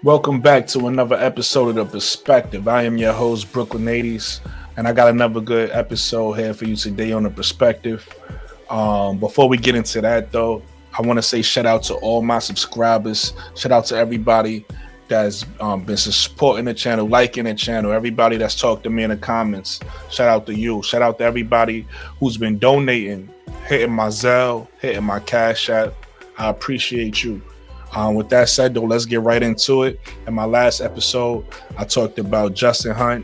Welcome back to another episode of The Perspective. I am your host, Brooklyn 80s, and I got another good episode here for you today on The Perspective. Before we get into that, though, I want to say shout out to all my subscribers. Shout out to everybody that's been supporting the channel, liking the channel, everybody that's talked to me in the comments. Shout out to you. Shout out to everybody who's been donating, hitting my Zelle, hitting my Cash App. I appreciate you. With that said, though, let's get right into it. In my last episode, I talked about Justin Hunte,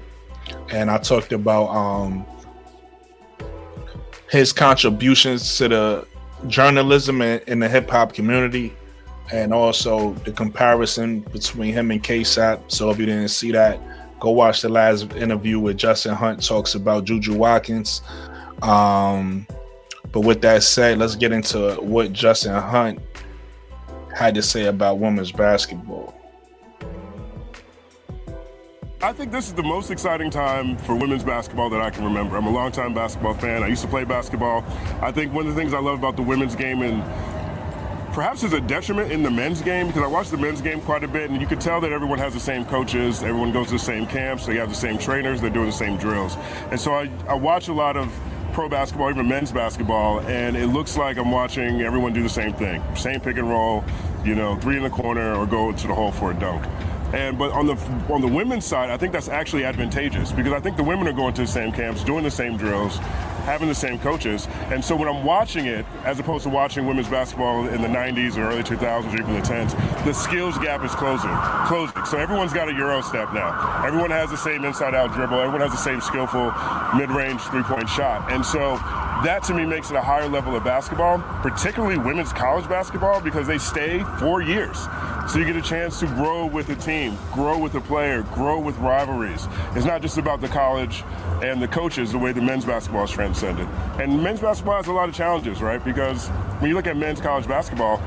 and I talked about his contributions to the journalism in the hip hop community, and also the comparison between him and K-Sap. So if you didn't see that, go watch the last interview with Justin Hunte talks about Juju Watkins. But with that said, let's get into what Justin Hunte had to say about women's basketball. I think this is the most exciting time for women's basketball that I can remember. I'm a longtime basketball fan. I used to play basketball. I think one of the things I love about the women's game, and perhaps is a detriment in the men's game, because I watch the men's game quite a bit, and you can tell that everyone has the same coaches, everyone goes to the same camps, they have the same trainers, they're doing the same drills. And so I watch a lot of pro basketball, even men's basketball, and it looks like I'm watching everyone do the same thing. Same pick and roll, three in the corner or go to the hole for a dunk. But on the women's side, I think that's actually advantageous, because I think the women are going to the same camps, doing the same drills, having the same coaches. And so when I'm watching it, as opposed to watching women's basketball in the 90s or early 2000s or even the 10s, the skills gap is closing. So everyone's got a Euro step now. Everyone has the same inside-out dribble. Everyone has the same skillful mid-range three-point shot. And so that, to me, makes it a higher level of basketball, particularly women's college basketball, because they stay 4 years. So you get a chance to grow with the team, grow with the player, grow with rivalries. It's not just about the college and the coaches the way the men's basketball is transcended. And men's basketball has a lot of challenges, right? Because when you look at men's college basketball,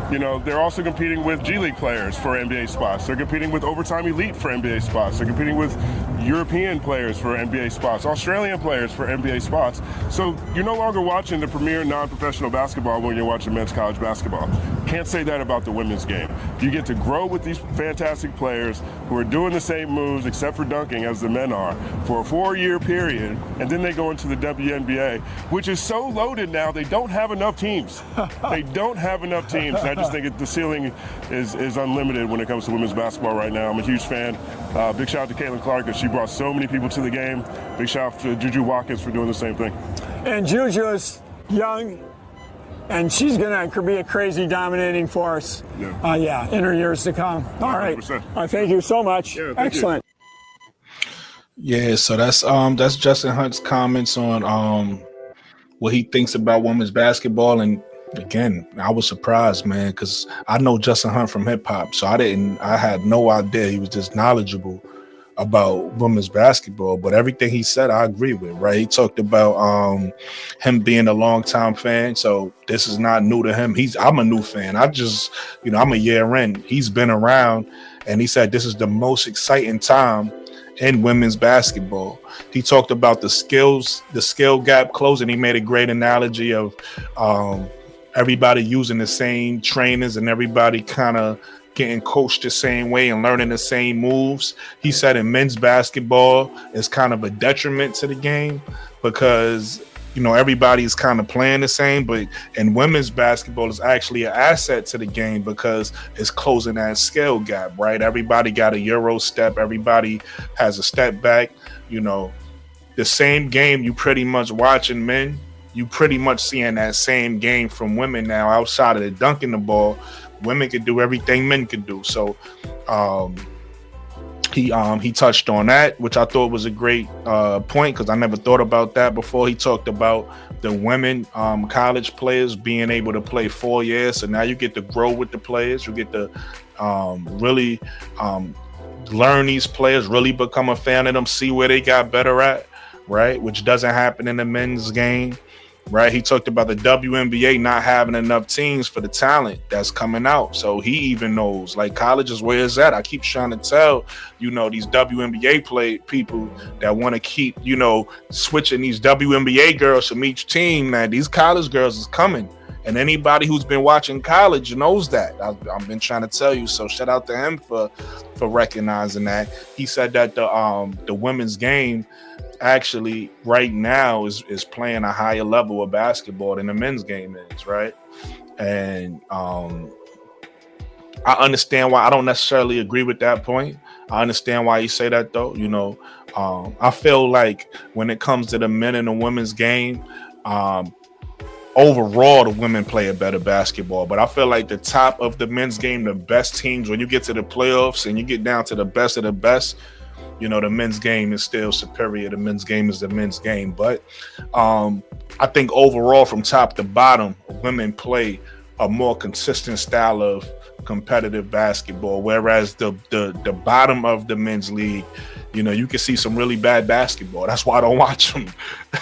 they're also competing with G League players for NBA spots. They're competing with overtime elite for NBA spots. They're competing with European players for NBA spots, Australian players for NBA spots. So you're no longer watching the premier non-professional basketball when you're watching men's college basketball. Can't say that about the women's game. You get to grow with these fantastic players who are doing the same moves, except for dunking, as the men are, for a 4-year period, and then they go into the WNBA, which is so loaded now, they don't have enough teams. They don't have enough teams. And I just think the ceiling is unlimited when it comes to women's basketball right now. I'm a huge fan. Big shout out to Clark, because she brought so many people to the game. Big shout out to Juju Watkins for doing the same thing. And Juju is young, and she's going to be a crazy dominating force, in her years to come. All right. Thank you so much. Yeah, excellent. Yeah, so that's Justin Hunte's comments on what he thinks about women's basketball. And again, I was surprised, man, because I know Justin Hunte from hip hop, so I had no idea he was just knowledgeable about women's basketball. But everything he said, I agree with, right? He talked about him being a longtime fan, so this is not new to him. I'm a new fan. I'm a year in. He's been around, and he said this is the most exciting time in women's basketball. He talked about the skill gap closing. He made a great analogy of everybody using the same trainers and everybody kind of getting coached the same way and learning the same moves. He said in men's basketball it's kind of a detriment to the game, because everybody's kind of playing the same, but in women's basketball is actually an asset to the game because it's closing that skill gap, right? Everybody got a Euro step, everybody has a step back. The same game you pretty much watching men, you pretty much seeing that same game from women now. Outside of the dunking the ball, women could do everything men could do. So he touched on that, which I thought was a great point, because I never thought about that before. He talked about the women college players being able to play 4 years, so now you get to grow with the players. You get to really learn these players, really become a fan of them, see where they got better at, right? Which doesn't happen in the men's game. Right, he talked about the WNBA not having enough teams for the talent that's coming out. So he even knows, like, college is where it's at. I keep trying to tell, these WNBA people that want to keep, switching these WNBA girls from each team, that these college girls is coming. And anybody who's been watching college knows that. I've been trying to tell you. So shout out to him for recognizing that. He said that the women's game actually right now is playing a higher level of basketball than the men's game is, right? And I understand why. I don't necessarily agree with that point. I understand why you say that, though. You know, I feel like when it comes to the men and the women's game, overall, the women play a better basketball. But I feel like the top of the men's game, the best teams, when you get to the playoffs and you get down to the best of the best, you know, the men's game is still superior. The men's game is the men's game. But I think overall, from top to bottom, women play a more consistent style of competitive basketball, whereas the bottom of the men's league, you know, you can see some really bad basketball. That's why I don't watch them.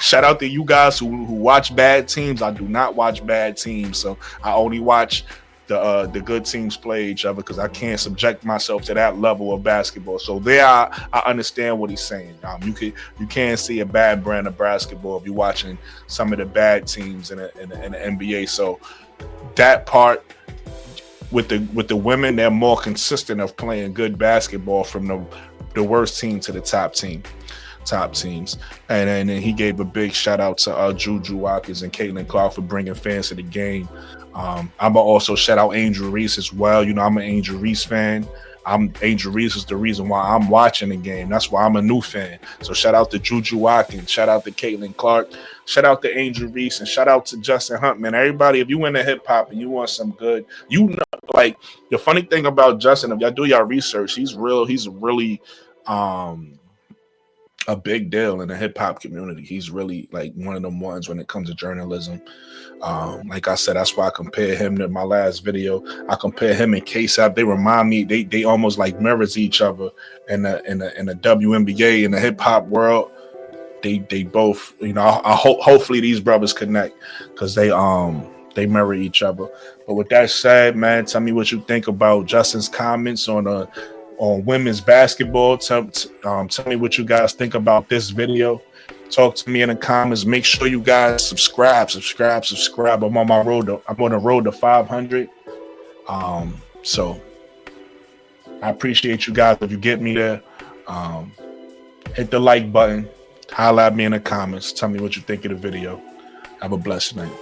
Shout out to you guys who watch bad teams. I do not watch bad teams, so I only watch the good teams play each other because I can't subject myself to that level of basketball. So there, I understand what he's saying. You can't see a bad brand of basketball if you're watching some of the bad teams in the NBA. So that part. With the women, they're more consistent of playing good basketball from the worst team to the top teams. And then he gave a big shout out to Juju Watkins and Caitlin Clark for bringing fans to the game. I'm gonna also shout out Angel Reese as well. You know, I'm an Angel Reese fan. Angel Reese is the reason why I'm watching the game. That's why I'm a new fan. So shout out to Juju Watkins, shout out to Caitlin Clark, shout out to Angel Reese, and shout out to Justin Hunte, man. Everybody, if you into hip hop and you want some good, you know, like the funny thing about Justin, if y'all do y'all research, he's really a big deal in the hip hop community. He's really like one of them ones when it comes to journalism. Like I said, that's why I compare him to my last video. I compare him and K-Sap. They remind me, they almost like mirrors each other in the WNBA, in the hip hop world. They both, you know, hopefully these brothers connect because they mirror each other. But with that said, man, tell me what you think about Justin's comments on women's basketball. Tell me what you guys think about this video. Talk to me in the comments. Make sure you guys subscribe. I'm on the road to 500. So I appreciate you guys if you get me there. Hit the like button. Holla at me in the comments. Tell me what you think of the video. Have a blessed night.